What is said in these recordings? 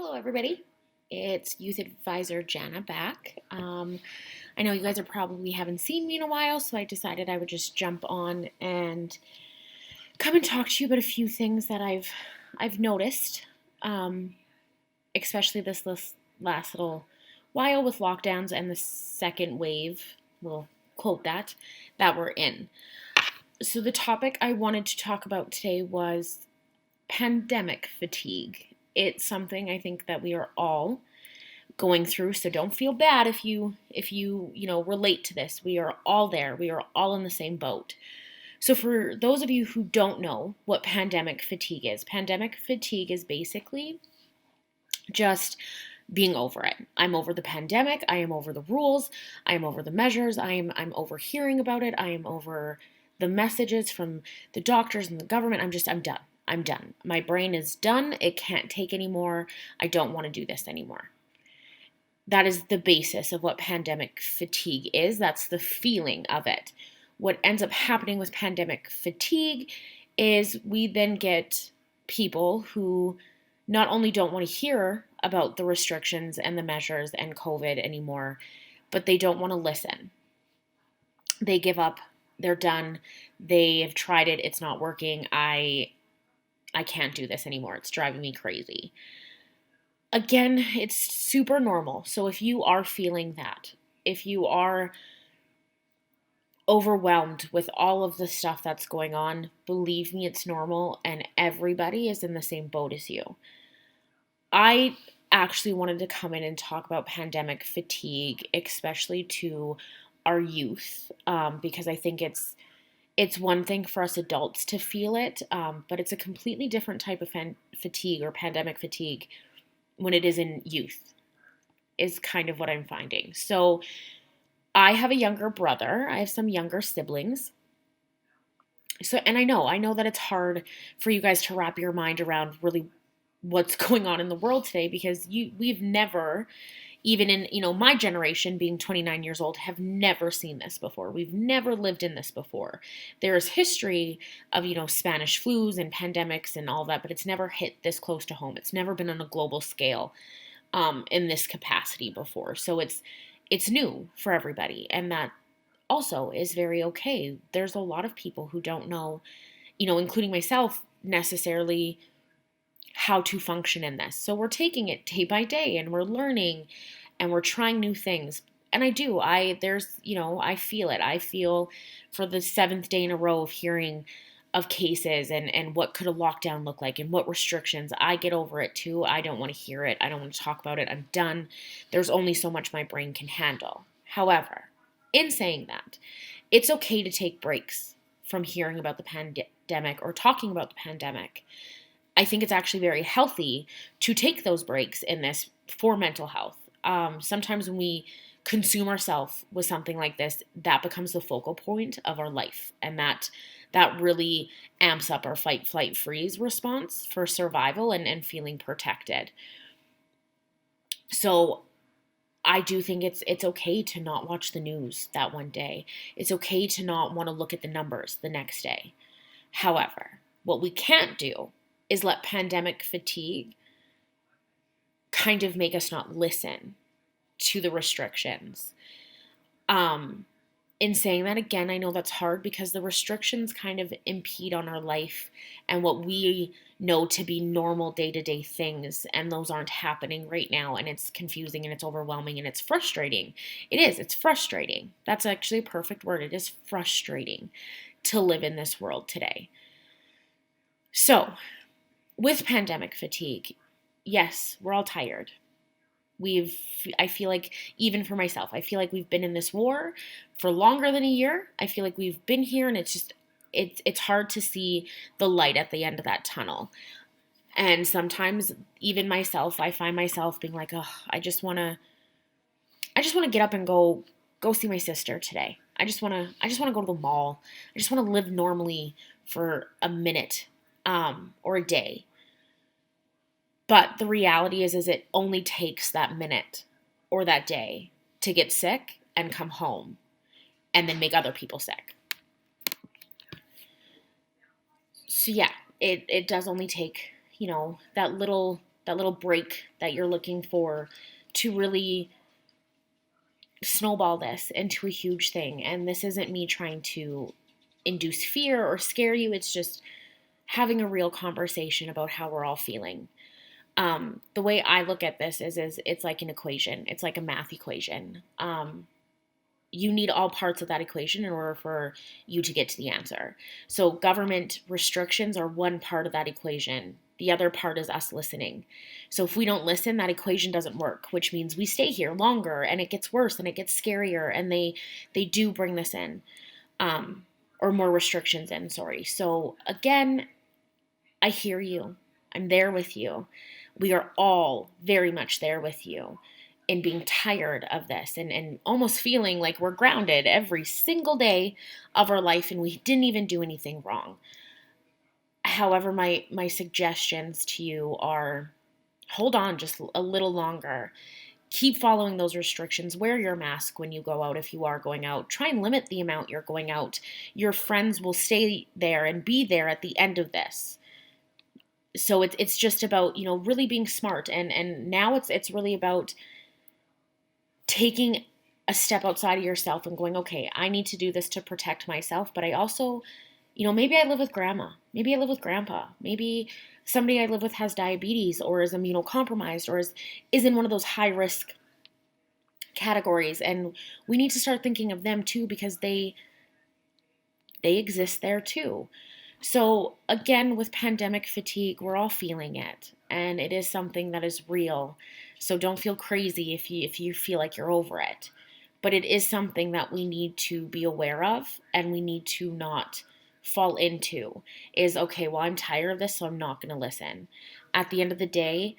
Hello, everybody. It's Youth Advisor Jana back. I know you guys are probably haven't seen me in a while, so I decided I would just jump on and come and talk to you about a few things that I've noticed, um, especially this last little while with lockdowns and the second wave. We'll quote that we're in. So the topic I wanted to talk about today was pandemic fatigue. It's something I think that we are all going through, so don't feel bad if you relate to this. We are all there. We are all in the same boat. So for those of you who don't know what pandemic fatigue is basically just being over it. I'm over the pandemic, I am over the rules, I am over the measures, I'm over hearing about it, I am over the messages from the doctors and the government. I'm done. I'm done. My brain is done. It can't take anymore. I don't want to do this anymore. That is the basis of what pandemic fatigue is. That's the feeling of it. What ends up happening with pandemic fatigue is we then get people who not only don't want to hear about the restrictions and the measures and COVID anymore, but they don't want to listen. They give up. They're done. They have tried it. It's not working. I can't do this anymore. It's driving me crazy. Again, it's super normal. So if you are feeling that, if you are overwhelmed with all of the stuff that's going on, believe me, it's normal, and everybody is in the same boat as you. I actually wanted to come in and talk about pandemic fatigue, especially to our youth, because I think it's one thing for us adults to feel it, but it's a completely different type of fatigue or pandemic fatigue when it is in youth, is kind of what I'm finding. So I have a younger brother. I have some younger siblings. So, and I know that it's hard for you guys to wrap your mind around really what's going on in the world today, because we've never, even in my generation, being 29 years old, have never seen this before. We've never lived in this before. There's history of Spanish flus and pandemics and all that, but it's never hit this close to home. It's never been on a global scale in this capacity before. So it's new for everybody, and that also is very okay. There's a lot of people who don't know, including myself, necessarily how to function in this. So we're taking it day by day, and we're learning and we're trying new things. And I feel it. I feel for the seventh day in a row of hearing of cases and what could a lockdown look like and what restrictions. I get over it too. I don't want to hear it. I don't want to talk about it. I'm done. There's only so much my brain can handle. However, in saying that, it's okay to take breaks from hearing about the pandemic or talking about the pandemic. I think it's actually very healthy to take those breaks in this for mental health. Sometimes when we consume ourselves with something like this, that becomes the focal point of our life, and that really amps up our fight, flight, freeze response for survival and feeling protected. So I do think it's okay to not watch the news that one day. It's okay to not want to look at the numbers the next day. However, what we can't do is let pandemic fatigue kind of make us not listen to the restrictions. In saying that, again, I know that's hard because the restrictions kind of impede on our life and what we know to be normal day-to-day things, and those aren't happening right now, and it's confusing and it's overwhelming and it's frustrating. It's frustrating. That's actually a perfect word. It is frustrating to live in this world today. So, with pandemic fatigue, yes, we're all tired. I feel like, even for myself, I feel like we've been in this war for longer than a year. I feel like we've been here, and it's hard to see the light at the end of that tunnel. And sometimes, even myself, I find myself being like, oh, I just want to get up and go see my sister today. I just want to go to the mall. I just want to live normally for a minute, or a day. But the reality is it only takes that minute or that day to get sick and come home and then make other people sick. So yeah, it does only take, that little that little break that you're looking for to really snowball this into a huge thing. And this isn't me trying to induce fear or scare you. It's just having a real conversation about how we're all feeling. The way I look at this is it's like an equation. It's like a math equation. You need all parts of that equation in order for you to get to the answer. So government restrictions are one part of that equation. The other part is us listening. So if we don't listen, that equation doesn't work, which means we stay here longer and it gets worse and it gets scarier, and they do bring this in, or more restrictions in, sorry. So again, I hear you. I'm there with you. We are all very much there with you in being tired of this and almost feeling like we're grounded every single day of our life and we didn't even do anything wrong. However, my suggestions to you are hold on just a little longer. Keep following those restrictions. Wear your mask when you go out if you are going out. Try and limit the amount you're going out. Your friends will stay there and be there at the end of this. So it's just about, really being smart, and now it's really about taking a step outside of yourself and going, okay, I need to do this to protect myself, but I also, maybe I live with grandma, maybe I live with grandpa, maybe somebody I live with has diabetes or is immunocompromised or is in one of those high risk categories, and we need to start thinking of them too because they exist there too. So again, with pandemic fatigue, we're all feeling it, and it is something that is real. So don't feel crazy if you feel like you're over it. But it is something that we need to be aware of, and we need to not fall into. Is okay, well, I'm tired of this, so I'm not going to listen. At the end of the day,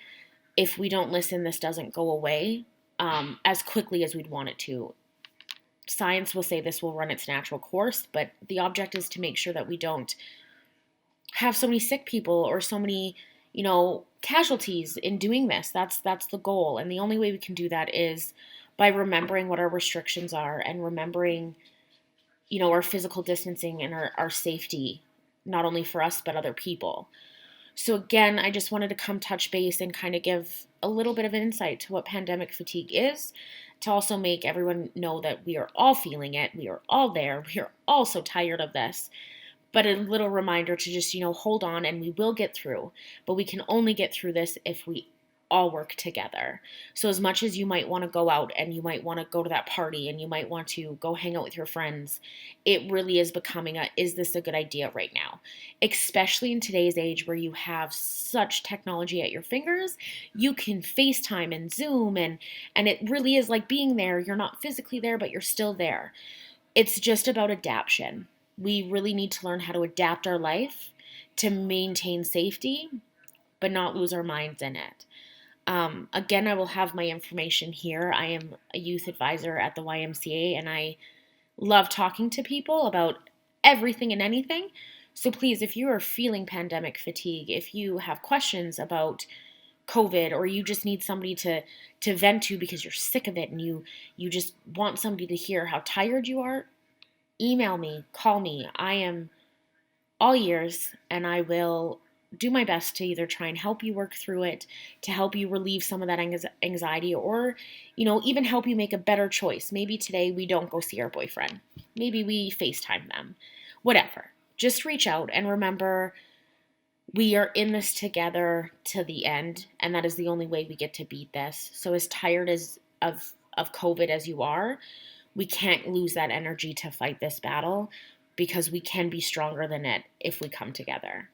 if we don't listen, this doesn't go away as quickly as we'd want it to. Science will say this will run its natural course, but the object is to make sure that we don't have so many sick people or so many, casualties in doing this. That's the goal. And the only way we can do that is by remembering what our restrictions are and remembering, our physical distancing and our safety, not only for us, but other people. So again, I just wanted to come touch base and kind of give a little bit of insight to what pandemic fatigue is, to also make everyone know that we are all feeling it. We are all there. We are all so tired of this. But a little reminder to just, hold on, and we will get through. But we can only get through this if we all work together. So as much as you might want to go out and you might want to go to that party and you might want to go hang out with your friends, it really is becoming is this a good idea right now? Especially in today's age where you have such technology at your fingers. You can FaceTime and Zoom and it really is like being there. You're not physically there, but you're still there. It's just about adaptation. We really need to learn how to adapt our life to maintain safety, but not lose our minds in it. Again, I will have my information here. I am a youth advisor at the YMCA, and I love talking to people about everything and anything. So please, if you are feeling pandemic fatigue, if you have questions about COVID, or you just need somebody to vent to because you're sick of it and you just want somebody to hear how tired you are, email me, call me. I am all ears, and I will do my best to either try and help you work through it, to help you relieve some of that anxiety, or, even help you make a better choice. Maybe today we don't go see our boyfriend. Maybe we FaceTime them. Whatever. Just reach out, and remember, we are in this together to the end, and that is the only way we get to beat this. So as tired of COVID as you are, we can't lose that energy to fight this battle, because we can be stronger than it if we come together.